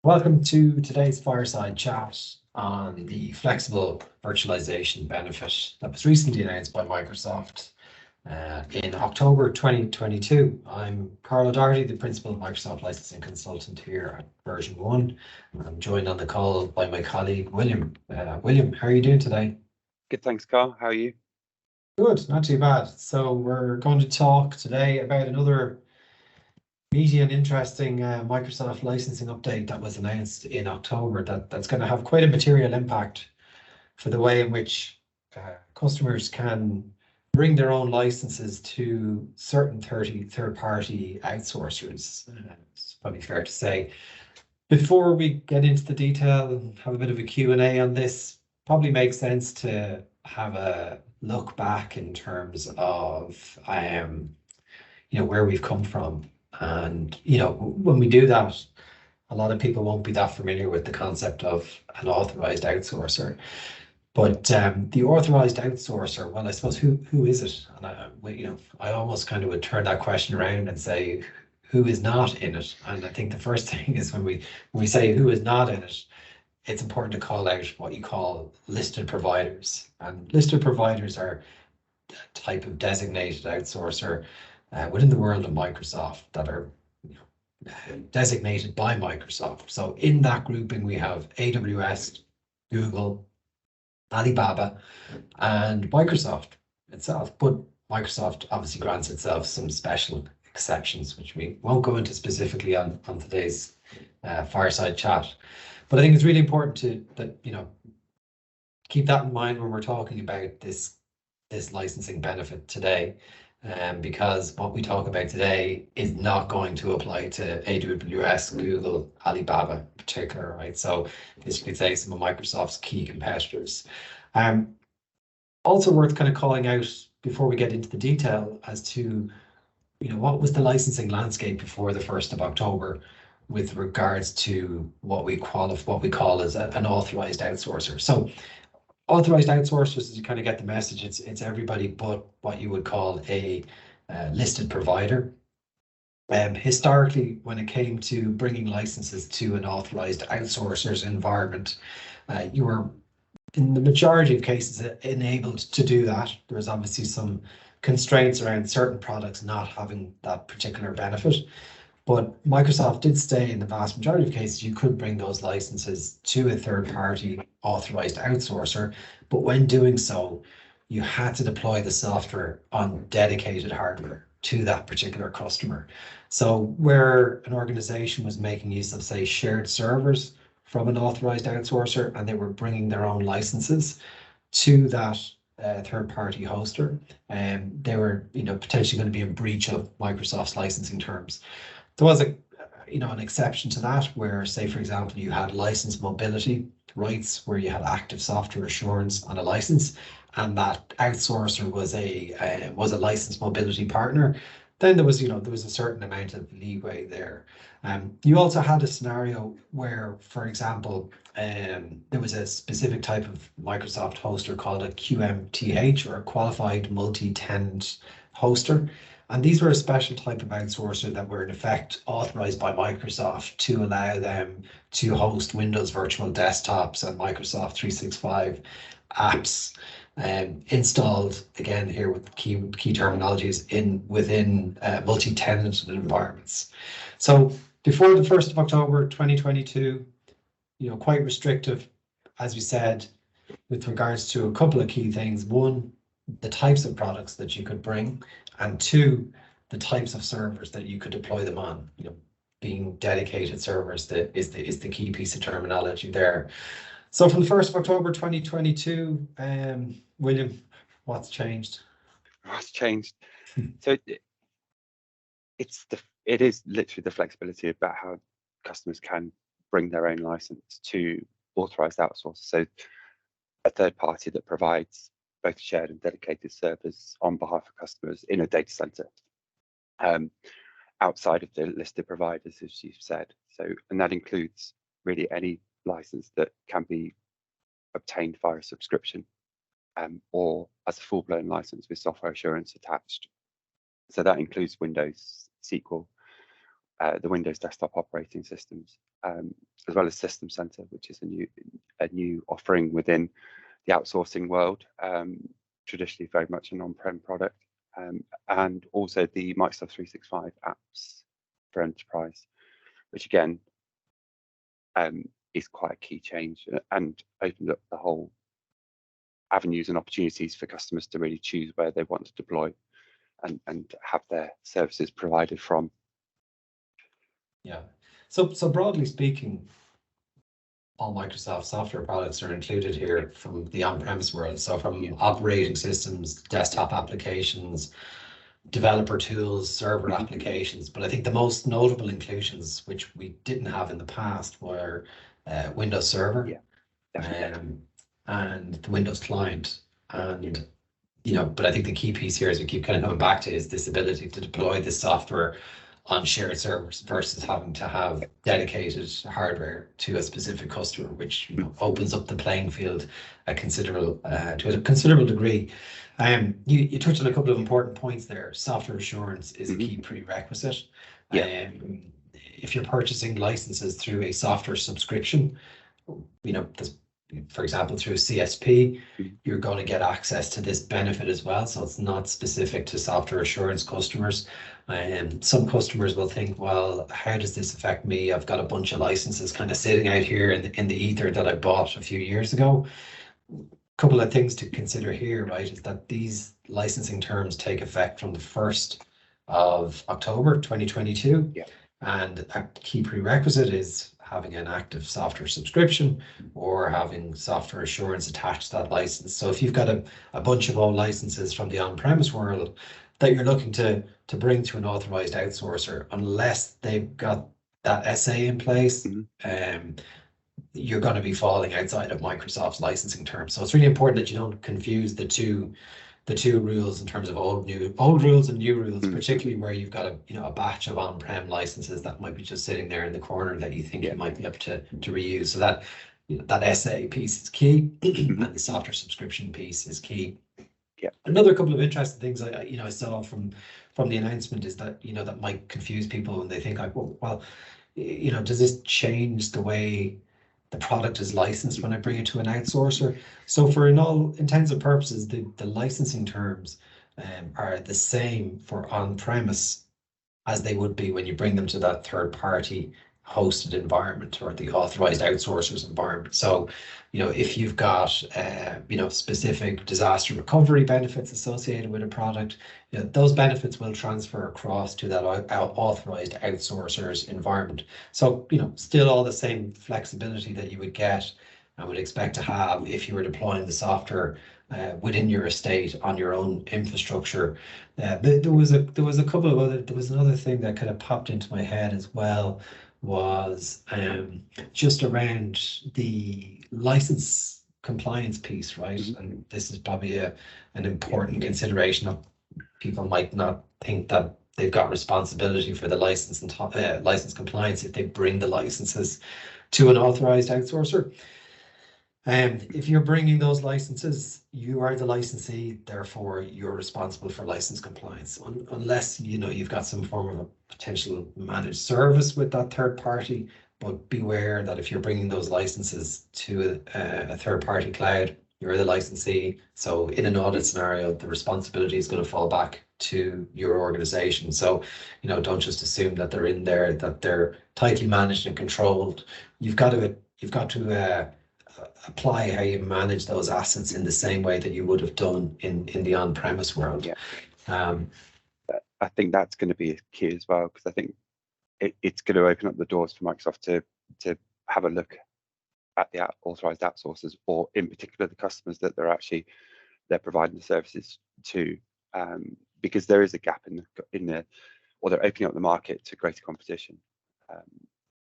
Welcome to today's fireside chat on the flexible virtualization benefit that was recently announced by Microsoft in October 2022. I'm Carl O'Doherty, the Principal Microsoft Licensing Consultant here at version 1. I'm joined on the call by my colleague, William. William, how are you doing today? Good, thanks, Carl. How are you? Good, not too bad. So we're going to talk today about another meaty and interesting Microsoft licensing update that was announced in October that's going to have quite a material impact for the way in which customers can bring their own licenses to certain third-party outsourcers. It's probably fair to say. Before we get into the detail and have a bit of a Q&A on this, probably makes sense to have a look back in terms of where we've come from. And, when we do that, a lot of people won't be that familiar with the concept of an authorized outsourcer. But the authorized outsourcer, well, I suppose who is it? And I almost kind of would turn that question around and say, who is not in it? And I think the first thing is when we say who is not in it, it's important to call out what you call listed providers. And listed providers are a type of designated outsourcer within the world of Microsoft that are designated by Microsoft. So in that grouping, we have AWS, Google, Alibaba, and Microsoft itself. But Microsoft obviously grants itself some special exceptions, which we won't go into specifically on today's fireside chat. But I think it's really important that keep that in mind when we're talking about this licensing benefit today. Because what we talk about today is not going to apply to AWS, Google, Alibaba in particular, right? So this you could say some of Microsoft's key competitors. Also worth kind of calling out before we get into the detail as to what was the licensing landscape before the 1st of October with regards to what we call as an authorized outsourcer. So authorized outsourcers, as you kind of get the message, it's everybody but what you would call a listed provider. Historically, when it came to bringing licenses to an authorized outsourcer's environment, you were, in the majority of cases, enabled to do that. There was obviously some constraints around certain products not having that particular benefit. But Microsoft did say in the vast majority of cases, you could bring those licenses to a third-party authorized outsourcer. But when doing so, you had to deploy the software on dedicated hardware to that particular customer. So where an organization was making use of, say, shared servers from an authorized outsourcer, and they were bringing their own licenses to that third-party hoster, and they were potentially going to be in breach of Microsoft's licensing terms. There was an exception to that where, say, for example, you had license mobility rights where you had active software assurance on a license, and that outsourcer was a license mobility partner. Then there was a certain amount of leeway there. You also had a scenario where, for example, there was a specific type of Microsoft hoster called a QMTH, or a qualified multi-tenant hoster. And these were a special type of outsourcer that were in effect authorized by Microsoft to allow them to host Windows virtual desktops and Microsoft 365 apps, installed, again here with key terminologies, within multi-tenant environments. So before the 1st of October 2022, quite restrictive, as we said, with regards to a couple of key things. One, the types of products that you could bring, and two, the types of servers that you could deploy them on. Being dedicated servers is the key piece of terminology there. So from the 1st of October 2022, William, what's changed? What's changed? So it is literally the flexibility about how customers can bring their own license to authorized outsourcers. So a third party that provides both shared and dedicated servers on behalf of customers in a data center, outside of the listed providers, as you've said. So, and that includes really any license that can be obtained via a subscription, or as a full-blown license with software assurance attached. So that includes Windows, SQL, the Windows desktop operating systems, as well as System Center, which is a new offering within the outsourcing world, traditionally very much an on-prem product, and also the Microsoft 365 apps for enterprise, which again is quite a key change and opens up the whole avenues and opportunities for customers to really choose where they want to deploy and have their services provided from. Yeah. So broadly speaking, all Microsoft software products are included here from the on-premise world. So from operating systems, desktop applications, developer tools, server applications. But I think the most notable inclusions, which we didn't have in the past, were Windows Server, and the Windows Client. And but I think the key piece here, as we keep kind of coming back to, is this ability to deploy this software on shared servers versus having to have dedicated hardware to a specific customer, which opens up the playing field to a considerable degree. You touched on a couple of important points there. Software assurance is a key prerequisite. If you're purchasing licenses through a software subscription, for example, through CSP, you're going to get access to this benefit as well. So it's not specific to software assurance customers. Some customers will think, well, how does this affect me? I've got a bunch of licenses kind of sitting out here in the ether that I bought a few years ago. A couple of things to consider here, right, is that these licensing terms take effect from the 1st of October 2022. And a key prerequisite is having an active software subscription or having software assurance attached to that license. So if you've got a bunch of old licenses from the on-premise world that you're looking to bring to an authorized outsourcer, unless they've got that SA in place, you're going to be falling outside of Microsoft's licensing terms. So it's really important that you don't confuse the two rules in terms of old rules and new rules, particularly where you've got a batch of on-prem licenses that might be just sitting there in the corner that you think you might be able to reuse. So that SA piece is key, and the software subscription piece is key. Another couple of interesting things I saw from the announcement is that that might confuse people when they think like, well, does this change the way the product is licensed when I bring it to an outsourcer? So for all intents and purposes, the licensing terms are the same for on-premise as they would be when you bring them to that third-party hosted environment or the authorized outsourcers environment. So, if you've got, specific disaster recovery benefits associated with a product, those benefits will transfer across to that authorized outsourcers environment. So, still all the same flexibility that you would get and would expect to have if you were deploying the software within your estate on your own infrastructure. There was another thing that kind of popped into my head as well, was just around the license compliance piece, right? And this is probably an important consideration of people might not think that they've got responsibility for the license and license compliance if they bring the licenses to an authorized outsourcer. If you're bringing those licenses, you are the licensee, therefore you're responsible for license compliance, unless you've got some form of a potential managed service with that third party. But beware that if you're bringing those licenses to a third party cloud, you're the licensee. So in an audit scenario, the responsibility is going to fall back to your organization. So don't just assume that they're in there, that they're tightly managed and controlled. You've got to apply how you manage those assets in the same way that you would have done in the on-premise world. I think that's going to be key as well, because I think it's going to open up the doors for Microsoft to have a look at the authorized outsourcers, or in particular the customers that they're providing the services to, because there is a gap or they're opening up the market to greater competition.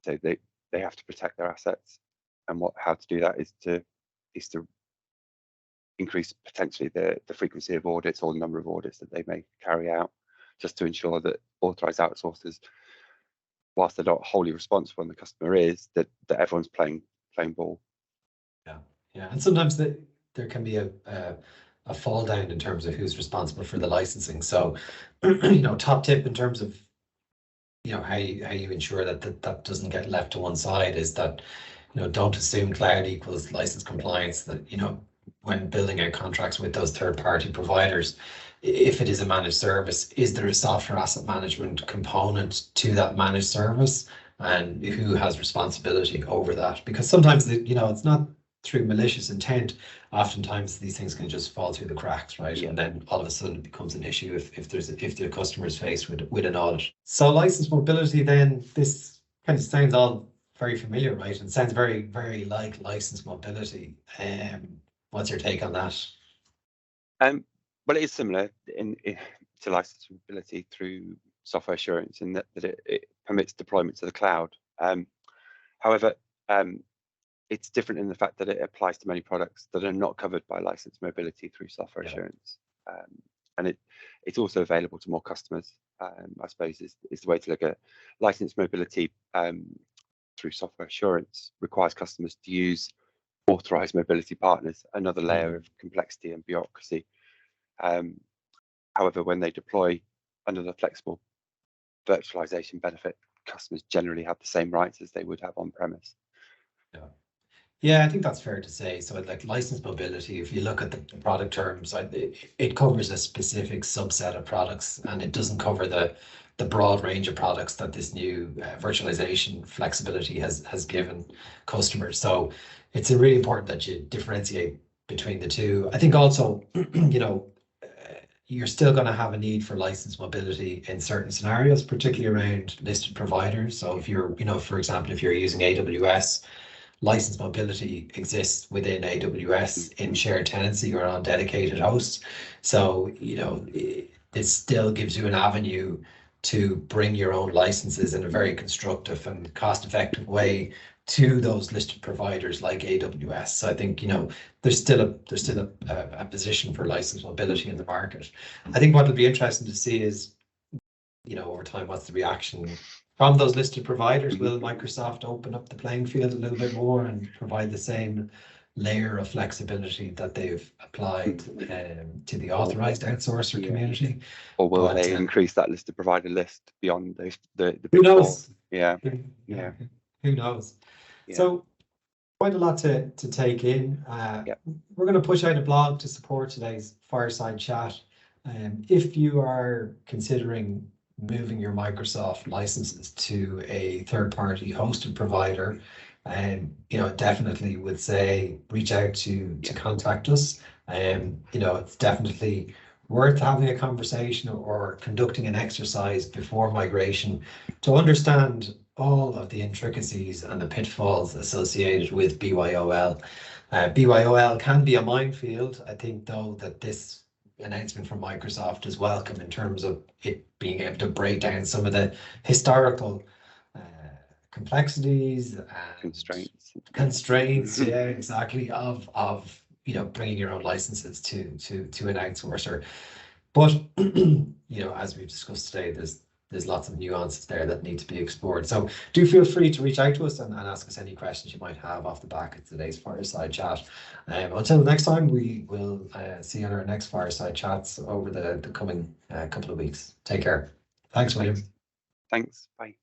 So they have to protect their assets. And how to do that is to increase potentially the frequency of audits or the number of audits that they may carry out, just to ensure that authorized outsourcers, whilst they're not wholly responsible and the customer is, that everyone's playing ball. Yeah, and sometimes there can be a fall down in terms of who's responsible for the licensing. So, top tip in terms of how you ensure that doesn't get left to one side is that, don't assume cloud equals license compliance. That, when building out contracts with those third-party providers, if it is a managed service, is there a software asset management component to that managed service, and who has responsibility over that? Because sometimes it's not through malicious intent. Oftentimes these things can just fall through the cracks, right? Yeah. And then all of a sudden it becomes an issue if the customer is faced with an audit. So license mobility, then, this kind of sounds all very familiar, right? And sounds very, very like license mobility. What's your take on that? Well, it is similar to license mobility through software assurance in that it permits deployment to the cloud. However, it's different in the fact that it applies to many products that are not covered by license mobility through software assurance. And it's also available to more customers, I suppose is the way to look at it. License mobility through software assurance requires customers to use authorized mobility partners, another layer of complexity and bureaucracy. However, when they deploy under the flexible virtualization benefit, customers generally have the same rights as they would have on premise. Yeah, I think that's fair to say. So like license mobility, if you look at the product terms, it covers a specific subset of products, and it doesn't cover the broad range of products that this new virtualization flexibility has given customers. So it's really important that you differentiate between the two. I think also, you're still going to have a need for license mobility in certain scenarios, particularly around listed providers. So if you're, for example, if you're using AWS, license mobility exists within AWS in shared tenancy or on dedicated hosts. So, it still gives you an avenue to bring your own licenses in a very constructive and cost-effective way to those listed providers like AWS. So I think, there's still a position for license mobility in the market. I think what will be interesting to see is, over time, what's the reaction from those listed providers? Will Microsoft open up the playing field a little bit more and provide the same layer of flexibility that they've applied to the authorized outsourcer community? Or will they increase that listed provider list beyond the who knows? Yeah. Who knows? Yeah. So quite a lot to take in. We're going to push out a blog to support today's fireside chat. If you are considering moving your Microsoft licenses to a third-party hosted provider, definitely would say reach out to contact us. It's definitely worth having a conversation or conducting an exercise before migration to understand all of the intricacies and the pitfalls associated with BYOL. BYOL can be a minefield. I think, though, that this announcement from Microsoft is welcome in terms of it being able to break down some of the historical complexities and constraints, yeah, exactly, of bringing your own licenses to an outsourcer. But as we've discussed today, there's lots of nuances there that need to be explored. So do feel free to reach out to us and ask us any questions you might have off the back of today's fireside chat. Until next time, we will see you on our next fireside chats over the coming couple of weeks. Take care. Thanks, William. Thanks. Bye.